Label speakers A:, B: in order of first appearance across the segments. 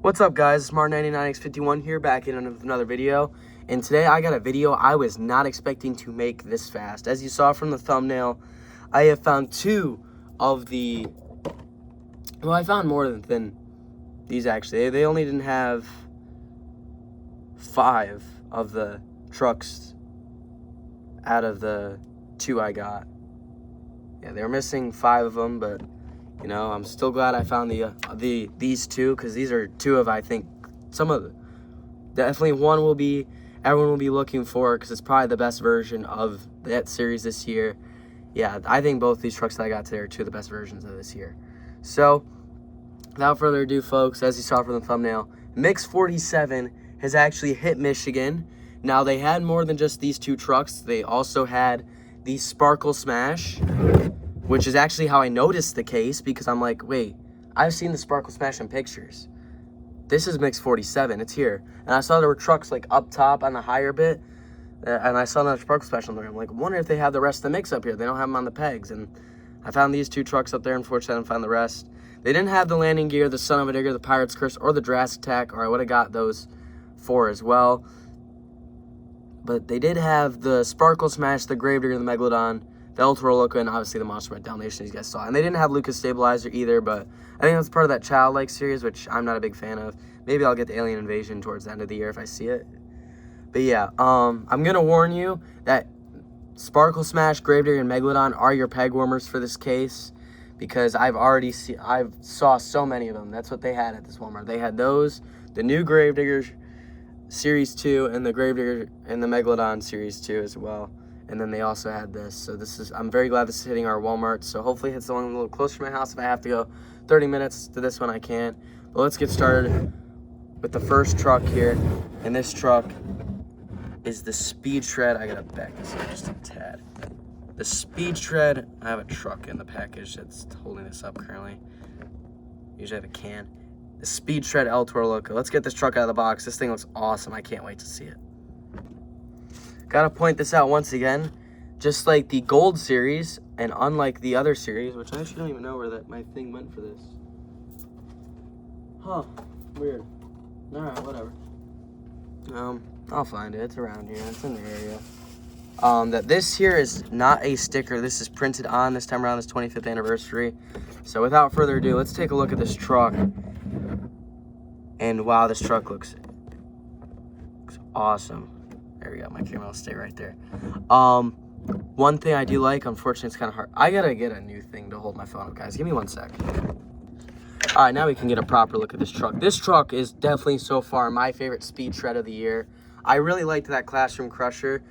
A: What's up, guys? It's Martin99x51 here, back in with another video. And today I got a video I was not expecting to make this fast. As you saw from the thumbnail, I have found two of the... Well, I found more than these, actually. They only didn't have 5 of the trucks out of the 2 I got. Yeah, they were missing 5 of them, but... You know, I'm still glad I found these two, because these are two of, I think, definitely one everyone will be looking for, because it's probably the best version of that series this year. Yeah, I think both these trucks that I got today are two of the best versions of this year. So, without further ado, folks, as you saw from the thumbnail, Mix 47 has actually hit Michigan. Now, they had more than just these two trucks. They also had the Sparkle Smash, which is actually how I noticed the case, because I'm like, wait, I've seen the Sparkle Smash in pictures. This is Mix 47, it's here. And I saw there were trucks like up top on the higher bit, and I saw another Sparkle Smash on there. I'm like, I wonder if they have the rest of the mix up here. They don't have them on the pegs. And I found these two trucks up there. Unfortunately, I didn't find the rest. They didn't have the Landing Gear, the Son of a Digger, the Pirate's Curse, or the Jurassic Attack, or I would have got those 4 as well. But they did have the Sparkle Smash, the Gravedigger, the Megalodon, the El Toro Loco, and obviously the Monster Red Dalmatian you guys saw. And they didn't have Lucas Stabilizer either, but I think that's part of that Childlike series, which I'm not a big fan of. Maybe I'll get the Alien Invasion towards the end of the year if I see it. But yeah, I'm going to warn you that Sparkle Smash, Gravedigger, and Megalodon are your peg warmers for this case, because I've saw so many of them. That's what they had at this Walmart. They had those, the new Gravedigger Series 2, and the Gravedigger and the Megalodon Series 2 as well. And then they also had this. So I'm very glad this is hitting our Walmart. So hopefully it hits the one a little closer to my house. If I have to go 30 minutes to this one, I can. But let's get started with the first truck here. And this truck is the Speed Shred. I gotta back this up just a tad. The Speed Shred, I have a truck in the package that's holding this up currently. Usually I have a can. The Speed Shred El Toro Loco. Let's get this truck out of the box. This thing looks awesome. I can't wait to see it. Gotta point this out once again, just like the Gold Series, and unlike the other series, which I actually don't even know where my thing went for this. Huh, weird. Alright, whatever. I'll find it, it's around here, it's in the area. That this here is not a sticker, this is printed on this time around, this 25th anniversary. So without further ado, let's take a look at this truck. And wow, this truck looks awesome. There we go, my camera will stay right there. One thing I do like, unfortunately it's kind of hard. I gotta get a new thing to hold my phone up, guys. Give me 1 sec. All right, now we can get a proper look at this truck. This truck is definitely so far my favorite Speed Shred of the year. I really liked that Classroom Crusher,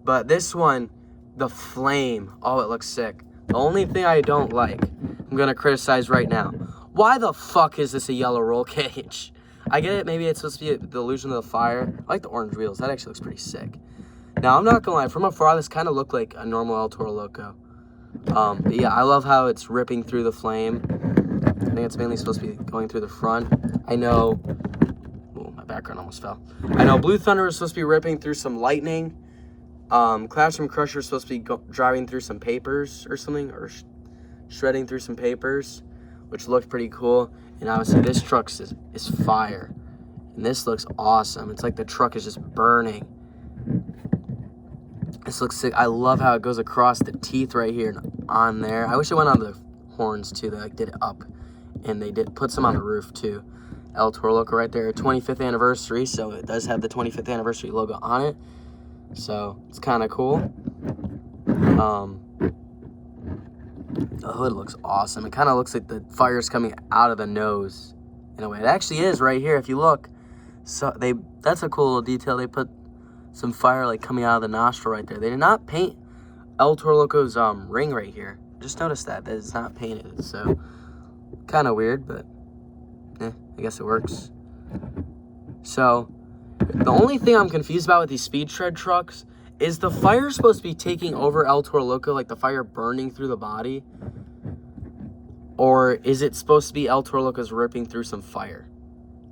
A: but this one, the Flame, oh, it looks sick. The only thing I don't like, I'm gonna criticize right now. Why the fuck is this a yellow roll cage? I get it, maybe it's supposed to be the illusion of the fire. I like the orange wheels, that actually looks pretty sick. Now, I'm not gonna lie, from afar, this kind of looked like a normal El Toro Loco. But yeah, I love how it's ripping through the flame. I think it's mainly supposed to be going through the front. I know, oh, my background almost fell. I know Blue Thunder is supposed to be ripping through some lightning. Classroom Crusher is supposed to be driving through some papers or something, or shredding through some papers, which looked pretty cool. And obviously this truck is fire. And this looks awesome. It's like the truck is just burning. This looks sick. I love how it goes across the teeth right here and on there. I wish it went on the horns too. They like did it up. And they did put some on the roof too. El Toro Loco right there. 25th anniversary. So it does have the 25th anniversary logo on it. So it's kind of cool. The hood looks awesome. It kind of looks like the fire's coming out of the nose in a way. It actually is right here if you look. So that's a cool little detail. They put some fire like coming out of the nostril right there. They did not paint El Toro Loco's ring right here. Just noticed that it's not painted. So kind of weird, but I guess it works. So the only thing I'm confused about with these Speed Shred trucks is the fire supposed to be taking over El Toro Loco, like the fire burning through the body? Or is it supposed to be El Toro Loco's ripping through some fire?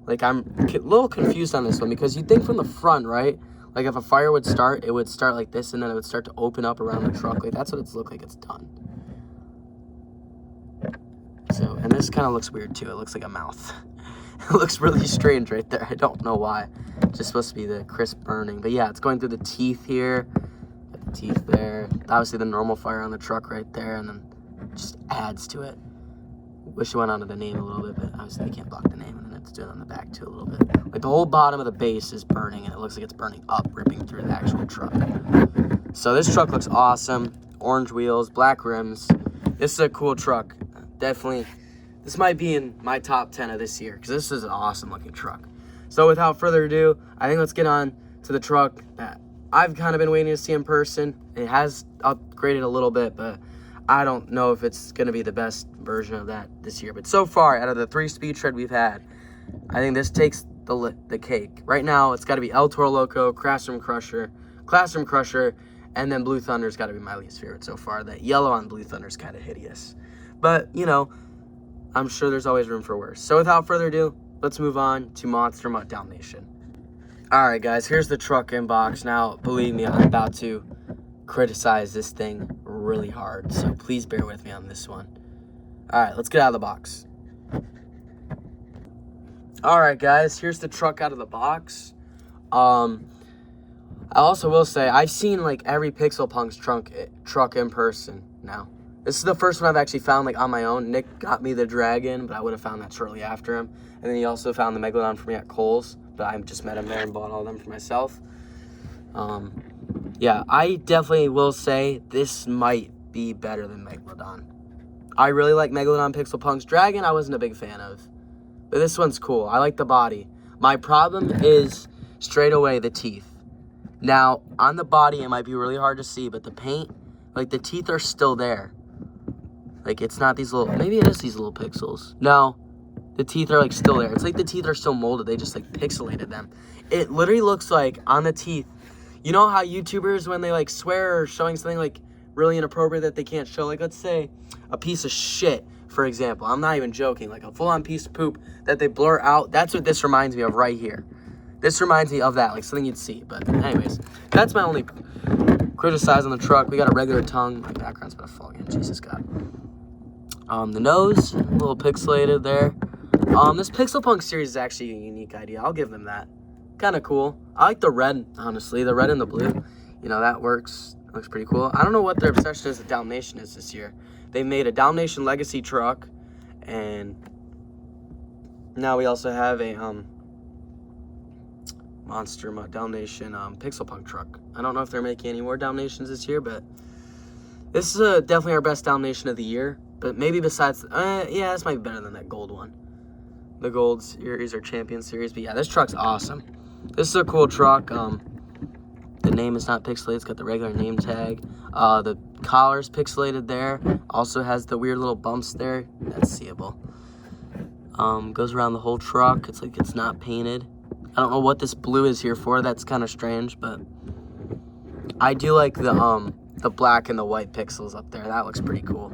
A: Like, I'm a little confused on this one, because you'd think from the front, right? Like, if a fire would start, it would start like this, and then it would start to open up around the truck. Like, that's what it's looked like it's done. So, and this kind of looks weird, too. It looks like a mouth. It looks really strange right there. I don't know why. It's just supposed to be the crisp burning. But yeah, it's going through the teeth here. Got the teeth there. Obviously the normal fire on the truck right there, and then just adds to it. Wish it went onto the name a little bit, but obviously they can't block the name, and then it's doing it on the back too a little bit. Like the whole bottom of the base is burning, and it looks like it's burning up, ripping through the actual truck. So this truck looks awesome. Orange wheels, black rims. This is a cool truck. Definitely, this might be in my top 10 of this year, because this is an awesome looking truck. So without further ado, I think let's get on to the truck that I've kind of been waiting to see in person. It has upgraded a little bit, but I don't know if it's going to be the best version of that this year. But so far, out of the 3 speed tread we've had, I think this takes the cake. Right now, it's got to be El Toro Loco, Classroom Crusher, and then Blue Thunder's got to be my least favorite so far. That yellow on Blue Thunder's kind of hideous. But, you know, I'm sure there's always room for worse. So without further ado, let's move on to Monster Mutt Dalmatian. Alright guys, here's the truck in box. Now, believe me, I'm about to criticize this thing really hard, so please bear with me on this one. Alright, let's get out of the box. Alright guys, here's the truck out of the box. I also will say, I've seen like every Pixel Punks truck in person now. This is the first one I've actually found like on my own. Nick got me the Dragon, but I would have found that shortly after him. And then he also found the Megalodon for me at Kohl's, but I just met him there and bought all of them for myself. Yeah, I definitely will say this might be better than Megalodon. I really like Megalodon Pixel Punks. Dragon, I wasn't a big fan of. But this one's cool. I like the body. My problem is straight away the teeth. Now, on the body, it might be really hard to see, but the paint, like the teeth are still there. Like it's not these little, maybe it is these little pixels. No, the teeth are like still there. It's like the teeth are still molded. They just like pixelated them. It literally looks like on the teeth, you know how YouTubers, when they like swear or showing something like really inappropriate that they can't show, like let's say a piece of shit, for example. I'm not even joking, like a full-on piece of poop that they blur out. That's what this reminds me of right here. This reminds me of that, like something you'd see. But anyways, that's my only criticize on the truck. We got a regular tongue. My background's about to fall again. Jesus God. The nose, a little pixelated there. This Pixel Punk series is actually a unique idea. I'll give them that. Kind of cool. I like the red, honestly. The red and the blue. You know, that works. Looks pretty cool. I don't know what their obsession is with Dalmatian is this year. They made a Dalmatian Legacy truck, and now we also have a Monster Mutt Dalmatian Pixel Punk truck. I don't know if they're making any more Dalmatians this year, but this is definitely our best Dalmatian of the year. But maybe besides, yeah, this might be better than that gold one. The gold series or champion series. But yeah, this truck's awesome. This is a cool truck. The name is not pixelated. It's got the regular name tag. The collar's pixelated there. Also has the weird little bumps there. That's seeable. Goes around the whole truck. It's like it's not painted. I don't know what this blue is here for. That's kind of strange, but I do like the black and the white pixels up there. That looks pretty cool.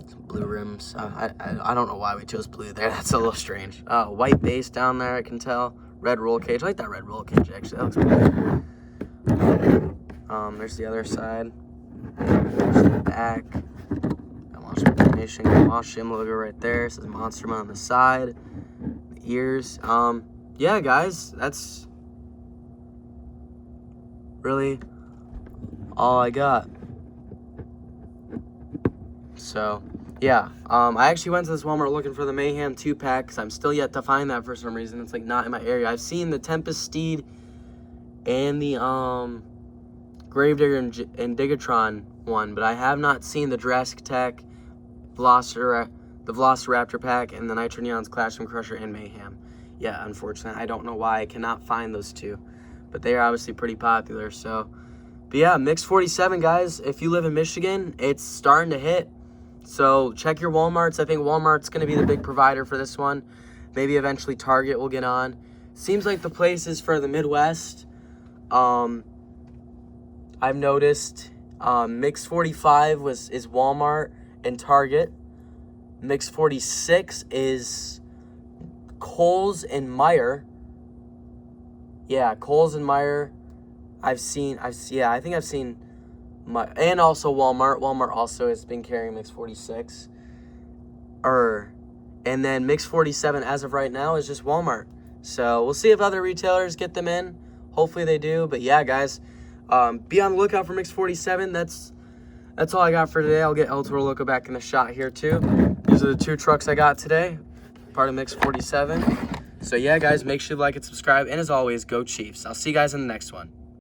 A: Some blue rims. I don't know why we chose blue there. That's a little strange. White base down there, I can tell. Red roll cage. I like that red roll cage, actually. That looks pretty cool. There's the other side. There's the back. Dalmatian logo right there. It says Monster Mutt on the side. The ears. Yeah, guys, that's really all I got. So, yeah. I actually went to this Walmart looking for the Mayhem 2-pack because I'm still yet to find that for some reason. It's like not in my area. I've seen the Tempest Steed and the Gravedigger and Digatron one, but I have not seen the Jurassic Tech, the Velociraptor pack, and the Nitro Neon's Classroom Crusher and Mayhem. Yeah, unfortunately, I don't know why I cannot find those two, but they are obviously pretty popular. So, but yeah, Mix 47, guys. If you live in Michigan, it's starting to hit. So check your Walmarts. I think Walmart's going to be the big provider for this one. Maybe eventually Target will get on. Seems like the places for the Midwest. I've noticed Mix 45 is Walmart and Target. Mix 46 is Kohl's and Meijer. Yeah, Kohl's and Meijer. I think I've seen and also Walmart. Walmart also has been carrying Mix 46. And then Mix 47 as of right now is just Walmart. So we'll see if other retailers get them in. Hopefully they do. But yeah, guys, be on the lookout for Mix 47. That's all I got for today. I'll get El Toro Loco back in the shot here too. These are the 2 trucks I got today, part of Mix 47. So yeah, guys, make sure you like and subscribe. And as always, go Chiefs. I'll see you guys in the next one.